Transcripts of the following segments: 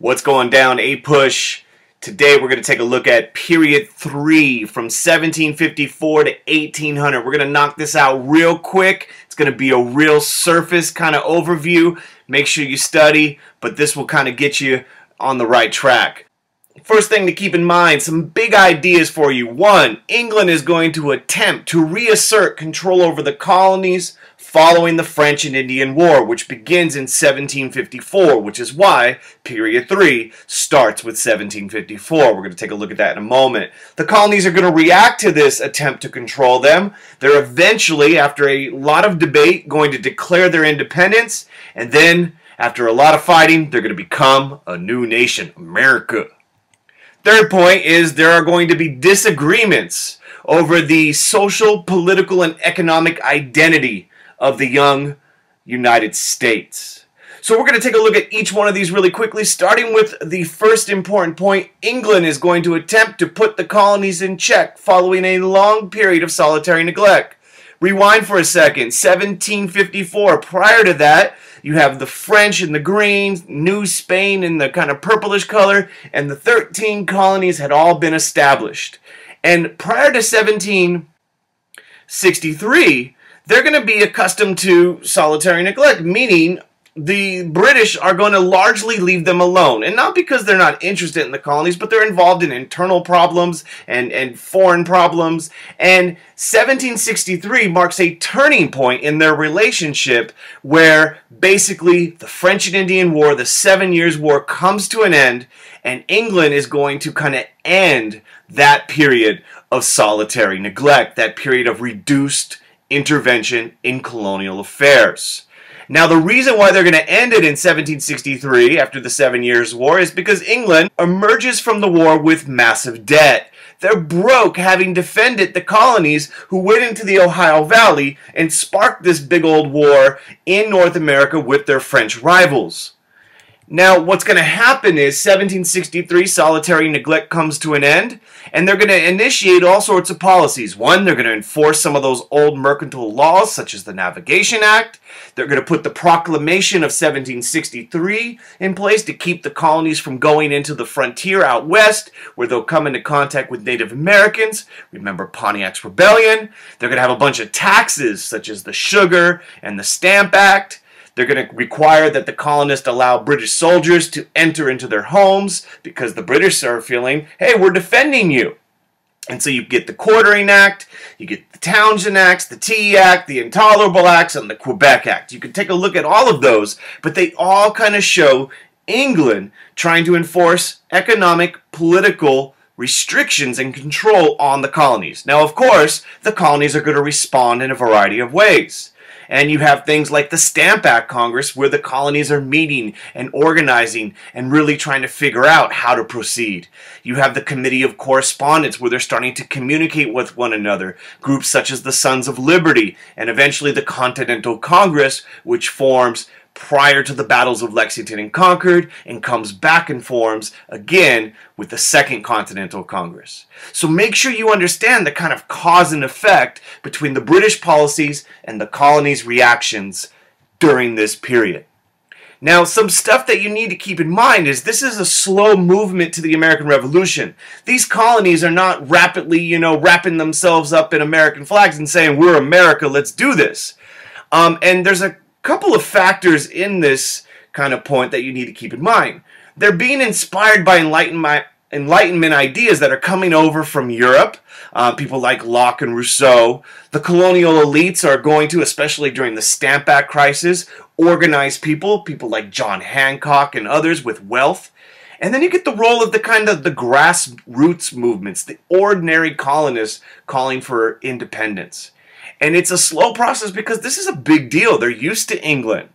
What's going down, APUSH? Today we're going to take a look at period 3 from 1754 to 1800. We're going to knock this out real quick. It's going to be a real surface kind of overview. Make sure you study, but this will kind of get you on the right track. First thing to keep in mind, some big ideas for you. 1, England is going to attempt to reassert control over the colonies following the French and Indian War, which begins in 1754, which is why period 3 starts with 1754. We're going to take a look at that in a moment. The colonies are going to react to this attempt to control them. They're eventually, after a lot of debate, going to declare their independence, and then, after a lot of fighting, they're going to become a new nation, America. Third point is there are going to be disagreements over the social, political, and economic identity of the young United States. So we're going to take a look at each one of these really quickly, starting with the first important point. England is going to attempt to put the colonies in check following a long period of solitary neglect. Rewind for a second. 1754. Prior to that, you have the French in the green, New Spain in the kind of purplish color, and the 13 colonies had all been established. And prior to 1763, they're going to be accustomed to solitary neglect, meaning the British are going to largely leave them alone. And not because they're not interested in the colonies, but they're involved in internal problems and foreign problems. And 1763 marks a turning point in their relationship where basically the French and Indian War, the 7 Years' War, comes to an end, and England is going to kind of end that period of solitary neglect, that period of reduced intervention in colonial affairs. Now, the reason why they're going to end it in 1763, after the 7 Years' War, is because England emerges from the war with massive debt. They're broke, having defended the colonies who went into the Ohio Valley and sparked this big old war in North America with their French rivals. Now, what's going to happen is 1763, solitary neglect comes to an end, and they're going to initiate all sorts of policies. 1, they're going to enforce some of those old mercantile laws, such as the Navigation Act. They're going to put the Proclamation of 1763 in place to keep the colonies from going into the frontier out west, where they'll come into contact with Native Americans. Remember Pontiac's Rebellion. They're going to have a bunch of taxes, such as the Sugar and the Stamp Act. They're going to require that the colonists allow British soldiers to enter into their homes because the British are feeling, hey, we're defending you. And so you get the Quartering Act, you get the Townshend Acts, the Tea Act, the Intolerable Acts, and the Quebec Act. You can take a look at all of those, but they all kind of show England trying to enforce economic, political restrictions and control on the colonies. Now, of course, the colonies are going to respond in a variety of ways. And you have things like the Stamp Act Congress, where the colonies are meeting and organizing and really trying to figure out how to proceed. You have the Committee of Correspondence, where they're starting to communicate with one another. Groups such as the Sons of Liberty, and eventually the Continental Congress, which forms prior to the battles of Lexington and Concord, and comes back and forms again with the Second Continental Congress. So make sure you understand the kind of cause and effect between the British policies and the colonies' reactions during this period. Now, some stuff that you need to keep in mind is this is a slow movement to the American Revolution. These colonies are not rapidly, wrapping themselves up in American flags and saying, we're America, let's do this. And there's a couple of factors in this kind of point that you need to keep in mind. They're being inspired by Enlightenment ideas that are coming over from Europe. People like Locke and Rousseau. The colonial elites are going to, especially during the Stamp Act crisis, organize people like John Hancock and others with wealth. And then you get the role of the grassroots movements, the ordinary colonists calling for independence. And it's a slow process because this is a big deal. They're used to England.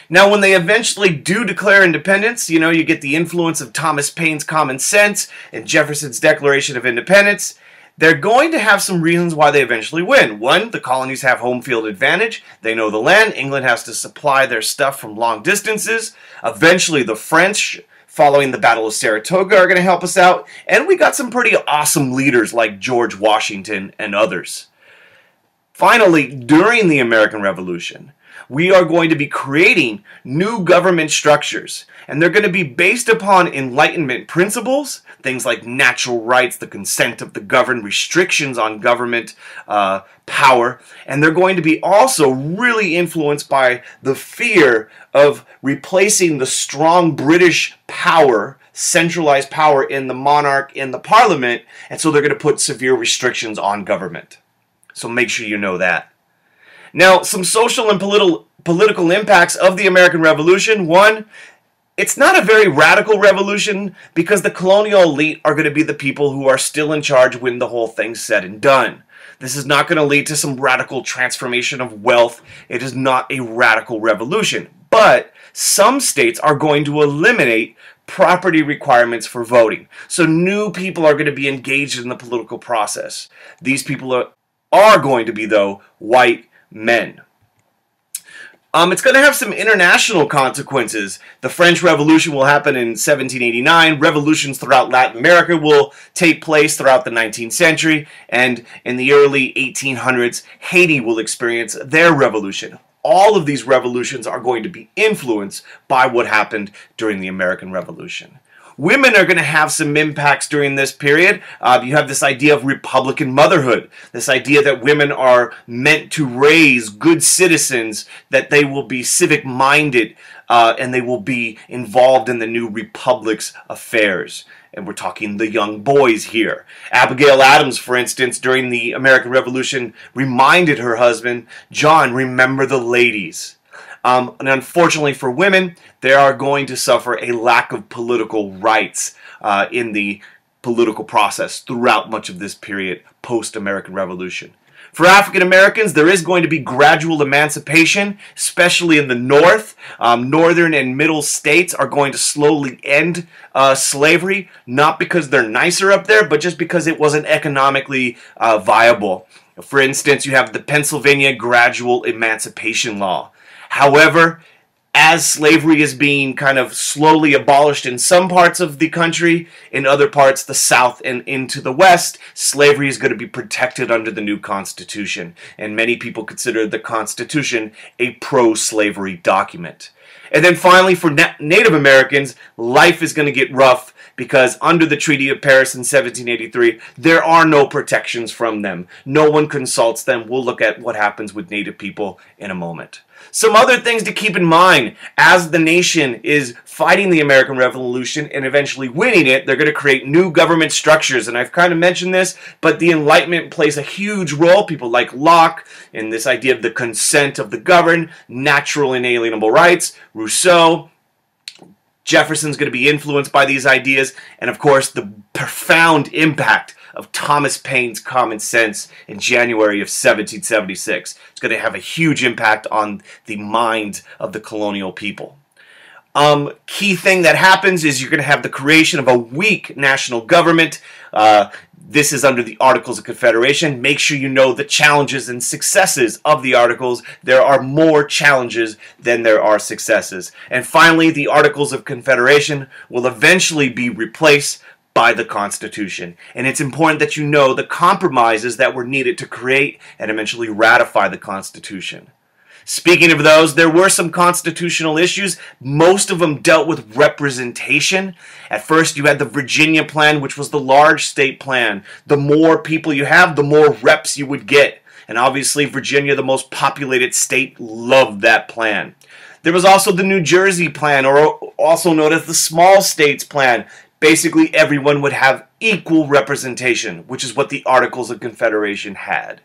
Now, when they eventually do declare independence, you get the influence of Thomas Paine's Common Sense and Jefferson's Declaration of Independence. They're going to have some reasons why they eventually win. 1, the colonies have home field advantage. They know the land. England has to supply their stuff from long distances. Eventually, the French, following the Battle of Saratoga, are going to help us out. And we got some pretty awesome leaders like George Washington and others. Finally, during the American Revolution, we are going to be creating new government structures, and they're going to be based upon Enlightenment principles, things like natural rights, the consent of the governed, restrictions on government power, and they're going to be also really influenced by the fear of replacing the strong British power, centralized power in the monarch, in the parliament, and so they're going to put severe restrictions on government. So make sure you know that. Now, some social and political impacts of the American Revolution. One, it's not a very radical revolution because the colonial elite are going to be the people who are still in charge when the whole thing's said and done. This is not going to lead to some radical transformation of wealth. It is not a radical revolution. But some states are going to eliminate property requirements for voting. So new people are going to be engaged in the political process. These people are going to be, though, white men. It's going to have some international consequences. The French Revolution will happen in 1789. Revolutions throughout Latin America will take place throughout the 19th century. And in the early 1800s, Haiti will experience their revolution. All of these revolutions are going to be influenced by what happened during the American Revolution. Women are going to have some impacts during this period. You have this idea of Republican motherhood, this idea that women are meant to raise good citizens, that they will be civic-minded, and they will be involved in the new republic's affairs. And we're talking the young boys here. Abigail Adams, for instance, during the American Revolution, reminded her husband, John, remember the ladies. And unfortunately for women, they are going to suffer a lack of political rights in the political process throughout much of this period post-American Revolution. For African Americans, there is going to be gradual emancipation, especially in the North. Northern and middle states are going to slowly end slavery, not because they're nicer up there, but just because it wasn't economically viable. For instance, you have the Pennsylvania Gradual Emancipation Law. However, as slavery is being kind of slowly abolished in some parts of the country, in other parts, the South and into the West, slavery is going to be protected under the new Constitution. And many people consider the Constitution a pro-slavery document. And then finally, for Native Americans, life is going to get rough because under the Treaty of Paris in 1783, there are no protections from them. No one consults them. We'll look at what happens with Native people in a moment. Some other things to keep in mind as the nation is fighting the American Revolution and eventually winning it, they're going to create new government structures. And I've kind of mentioned this, but the Enlightenment plays a huge role. People like Locke and this idea of the consent of the governed, natural inalienable rights, Rousseau. Jefferson's going to be influenced by these ideas, and of course the profound impact of Thomas Paine's Common Sense in January of 1776. It's going to have a huge impact on the minds of the colonial people. Key thing that happens is you're going to have the creation of a weak national government. This is under the Articles of Confederation. Make sure you know the challenges and successes of the Articles. There are more challenges than there are successes. And finally, the Articles of Confederation will eventually be replaced by the Constitution. And it's important that you know the compromises that were needed to create and eventually ratify the Constitution. Speaking of those, there were some constitutional issues. Most of them dealt with representation. At first, you had the Virginia plan, which was the large state plan. The more people you have, the more reps you would get. And obviously, Virginia, the most populated state, loved that plan. There was also the New Jersey plan, or also known as the small states plan. Basically, everyone would have equal representation, which is what the Articles of Confederation had.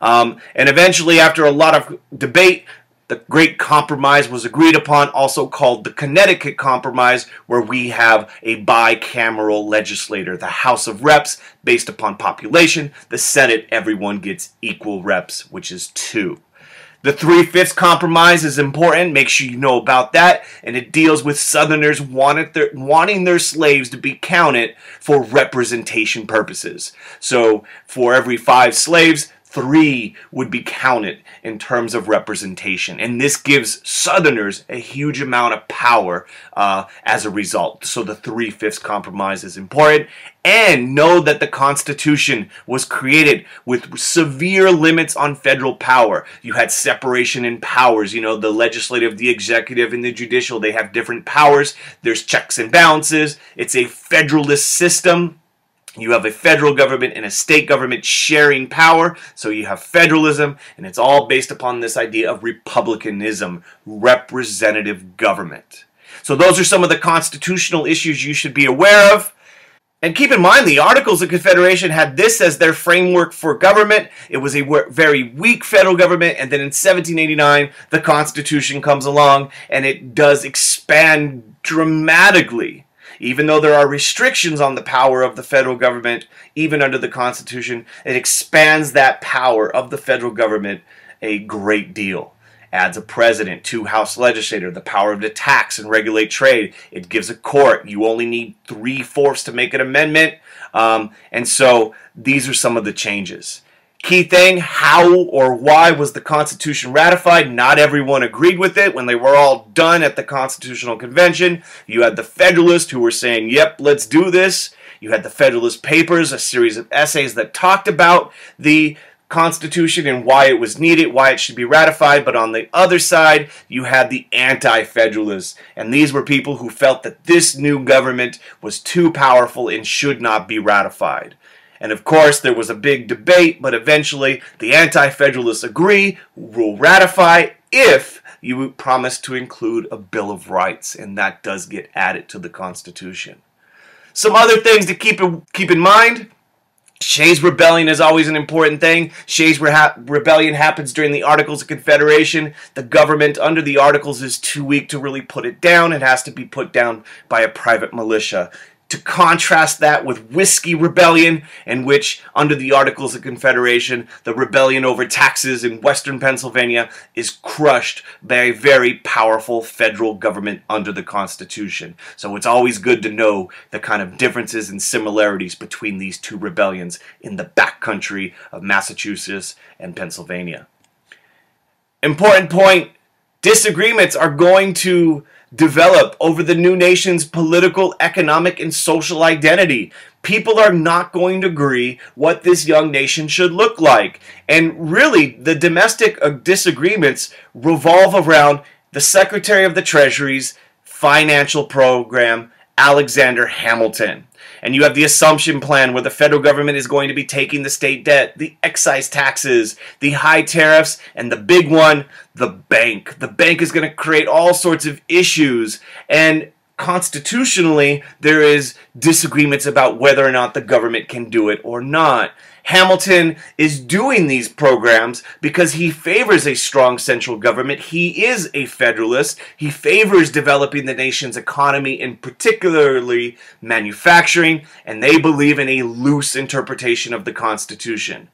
And eventually, after a lot of debate, the Great Compromise was agreed upon, also called the Connecticut Compromise, where we have a bicameral legislature, the House of Reps, based upon population. The Senate, everyone gets equal reps, which is 2. The 3/5 compromise is important. Make sure you know about that. And it deals with Southerners wanting their slaves to be counted for representation purposes. So for every 5 slaves, 3 would be counted in terms of representation. And this gives Southerners a huge amount of power as a result. So the 3/5 compromise is important. And know that the Constitution was created with severe limits on federal power. You had separation in powers. You know, the legislative, the executive, and the judicial, they have different powers. There's checks and balances. It's a federalist system. You have a federal government and a state government sharing power, so you have federalism, and it's all based upon this idea of republicanism, representative government. So those are some of the constitutional issues you should be aware of. And keep in mind, the Articles of Confederation had this as their framework for government. It was a very weak federal government, and then in 1789, the Constitution comes along, and it does expand dramatically. Even though there are restrictions on the power of the federal government, even under the Constitution, it expands that power of the federal government a great deal. Adds a president, 2 House legislators, the power to tax and regulate trade. It gives a court. You only need 3/4 to make an amendment. And so these are some of the changes. Key thing, how or why was the Constitution ratified? Not everyone agreed with it. When they were all done at the Constitutional Convention, you had the Federalists who were saying, yep, let's do this. You had the Federalist Papers, a series of essays that talked about the Constitution and why it was needed, why it should be ratified. But on the other side, you had the anti-federalists, and these were people who felt that this new government was too powerful and should not be ratified. And of course, there was a big debate, but eventually the anti-federalists agree, will ratify if you promise to include a Bill of Rights, and that does get added to the Constitution. Some other things to keep in mind. Shays' Rebellion is always an important thing. Shays' Rebellion happens during the Articles of Confederation. The government under the Articles is too weak to really put it down. It has to be put down by a private militia. To contrast that with Whiskey Rebellion, in which, under the Articles of Confederation, the rebellion over taxes in western Pennsylvania is crushed by a very powerful federal government under the Constitution. So it's always good to know the kind of differences and similarities between these two rebellions in the backcountry of Massachusetts and Pennsylvania. Important point, disagreements are going to develop over the new nation's political, economic, and social identity. People are not going to agree what this young nation should look like. And really, the domestic disagreements revolve around the Secretary of the Treasury's financial program, Alexander Hamilton. And you have the assumption plan where the federal government is going to be taking the state debt, the excise taxes, the high tariffs, and the big one, the bank. The bank is going to create all sorts of issues, and constitutionally there is disagreements about whether or not the government can do it or not. Hamilton is doing these programs because he favors a strong central government. He is a federalist. He favors developing the nation's economy, and particularly manufacturing, and they believe in a loose interpretation of the Constitution.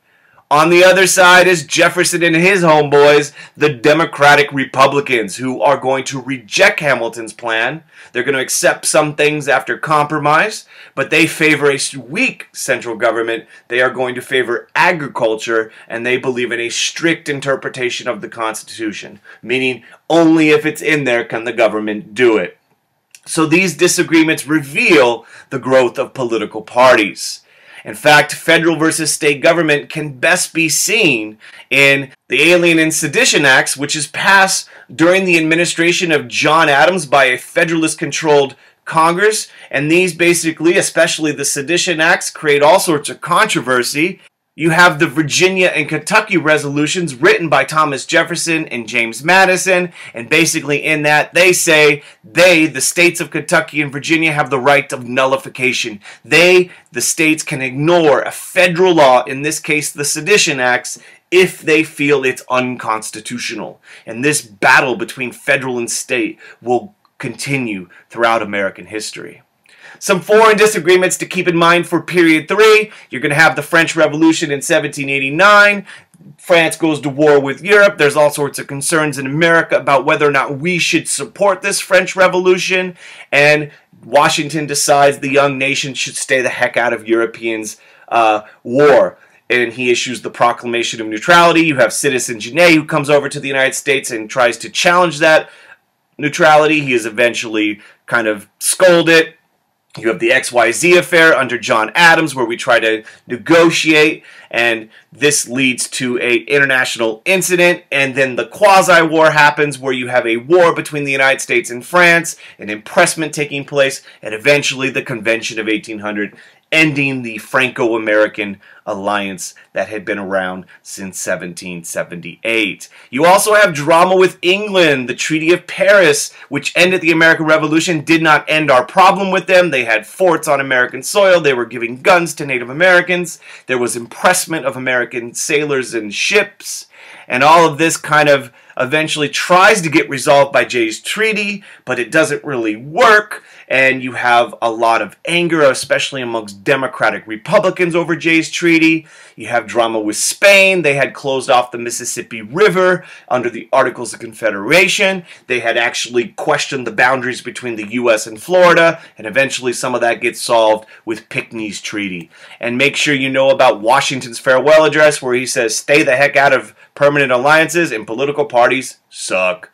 On the other side is Jefferson and his homeboys, the Democratic Republicans, who are going to reject Hamilton's plan. They're going to accept some things after compromise, but they favor a weak central government. They are going to favor agriculture, and they believe in a strict interpretation of the Constitution, meaning only if it's in there can the government do it. So these disagreements reveal the growth of political parties. In fact, federal versus state government can best be seen in the Alien and Sedition Acts, which is passed during the administration of John Adams by a Federalist-controlled Congress. And these basically, especially the Sedition Acts, create all sorts of controversy. You have the Virginia and Kentucky resolutions written by Thomas Jefferson and James Madison, and basically in that they say the states of Kentucky and Virginia, have the right of nullification. The states can ignore a federal law, in this case the Sedition Acts, if they feel it's unconstitutional. And this battle between federal and state will continue throughout American history. Some foreign disagreements to keep in mind for period 3. You're going to have the French Revolution in 1789. France goes to war with Europe. There's all sorts of concerns in America about whether or not we should support this French Revolution. And Washington decides the young nation should stay the heck out of Europeans' war. and he issues the Proclamation of Neutrality. You have Citizen Genet, who comes over to the United States and tries to challenge that neutrality. He is eventually kind of scolded. You have the XYZ affair under John Adams, where we try to negotiate, and this leads to an international incident, and then the quasi-war happens, where you have a war between the United States and France, an impressment taking place, and eventually the Convention of 1800, ending the Franco-American alliance that had been around since 1778. You also have drama with England. The Treaty of Paris, which ended the American Revolution, did not end our problem with them. They had forts on American soil. They were giving guns to Native Americans. There was impressment of American sailors and ships. And all of this kind of eventually tries to get resolved by Jay's Treaty, but it doesn't really work. And you have a lot of anger, especially amongst Democratic Republicans over Jay's Treaty. You have drama with Spain. They had closed off the Mississippi River under the Articles of Confederation. They had actually questioned the boundaries between the U.S. and Florida, and eventually some of that gets solved with Pinckney's Treaty. And make sure you know about Washington's farewell address, where he says, "Stay the heck out of permanent alliances, and political parties suck."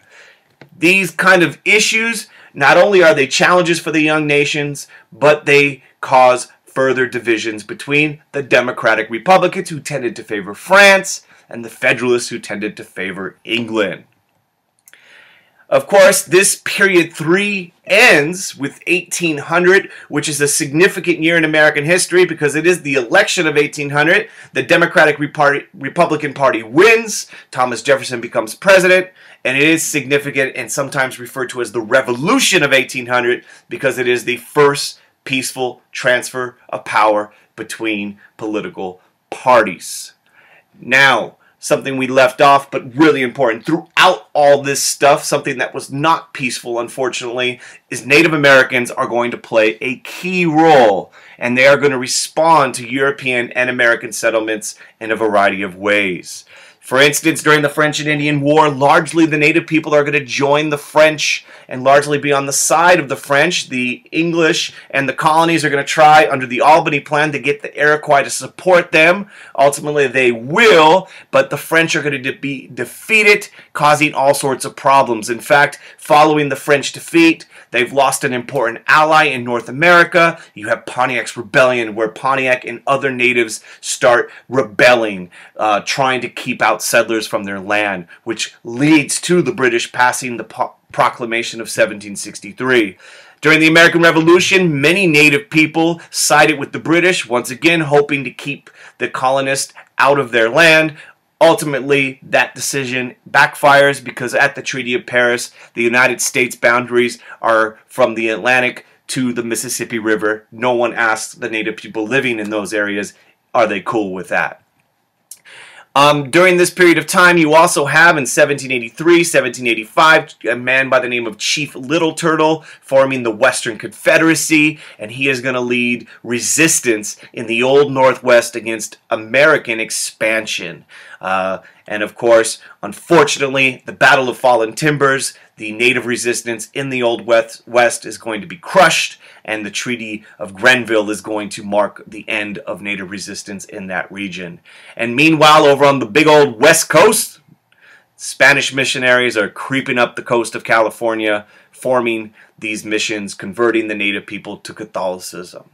These kind of issues, not only are they challenges for the young nations, but they cause further divisions between the Democratic Republicans, who tended to favor France, and the Federalists, who tended to favor England. Of course, this period 3 ends with 1800, which is a significant year in American history because it is the election of 1800. The Democratic Republican Party wins. Thomas Jefferson becomes president, and it is significant and sometimes referred to as the Revolution of 1800 because it is the first peaceful transfer of power between political parties. Now, something we left off, but really important. Throughout all this stuff, something that was not peaceful, unfortunately, is Native Americans are going to play a key role, and they are going to respond to European and American settlements in a variety of ways. For instance, during the French and Indian War, largely the native people are going to join the French and largely be on the side of the French. The English and the colonies are going to try, under the Albany Plan, to get the Iroquois to support them. Ultimately, they will, but the French are going to be defeated, causing all sorts of problems. In fact, following the French defeat, they've lost an important ally in North America. You have Pontiac's Rebellion, where Pontiac and other natives start rebelling, trying to keep out settlers from their land, which leads to the British passing the Proclamation of 1763. During the American Revolution, many native people sided with the British, once again hoping to keep the colonists out of their land. Ultimately, that decision backfires because at the Treaty of Paris, the United States boundaries are from the Atlantic to the Mississippi River. No one asks the native people living in those areas, are they cool with that? During this period of time, you also have in 1783, 1785, a man by the name of Chief Little Turtle forming the Western Confederacy, and he is going to lead resistance in the Old Northwest against American expansion. And of course, unfortunately, the Battle of Fallen Timbers, the native resistance in the Old West is going to be crushed, and the Treaty of Grenville is going to mark the end of native resistance in that region. And meanwhile, over on the big old West Coast, Spanish missionaries are creeping up the coast of California, forming these missions, converting the native people to Catholicism.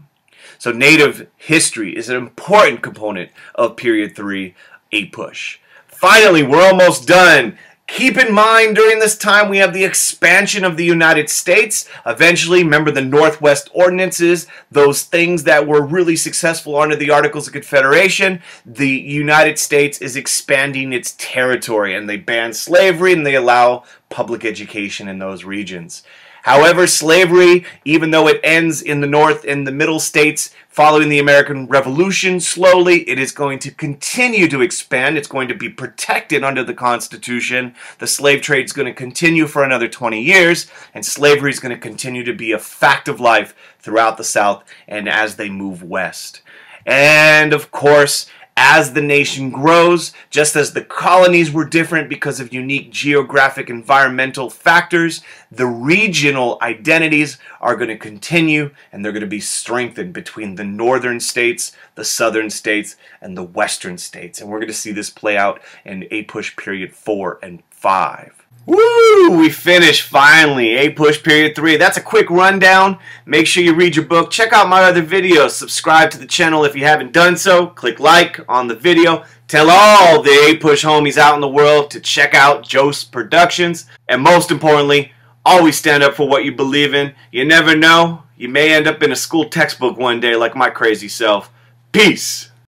So native history is an important component of Period 3, APUSH. Finally, we're almost done. Keep in mind, during this time, we have the expansion of the United States. Eventually, remember the Northwest Ordinances, those things that were really successful under the Articles of Confederation. The United States is expanding its territory, and they ban slavery, and they allow public education in those regions. However, slavery, even though it ends in the North and the Middle states following the American Revolution slowly, it is going to continue to expand. It's going to be protected under the Constitution. The slave trade is going to continue for another 20 years, and slavery is going to continue to be a fact of life throughout the South and as they move west. And of course, As the nation grows, just as the colonies were different because of unique geographic environmental factors, the regional identities are going to continue, and they're going to be strengthened between the northern states, the southern states, and the western states. And we're going to see this play out in APUSH Period 4 and 5. Woo! We finished finally. APUSH Period 3. That's a quick rundown. Make sure you read your book. Check out my other videos. Subscribe to the channel if you haven't done so. Click like on the video. Tell all the APUSH homies out in the world to check out Jocz Productions. And most importantly, always stand up for what you believe in. You never know. You may end up in a school textbook one day like my crazy self. Peace!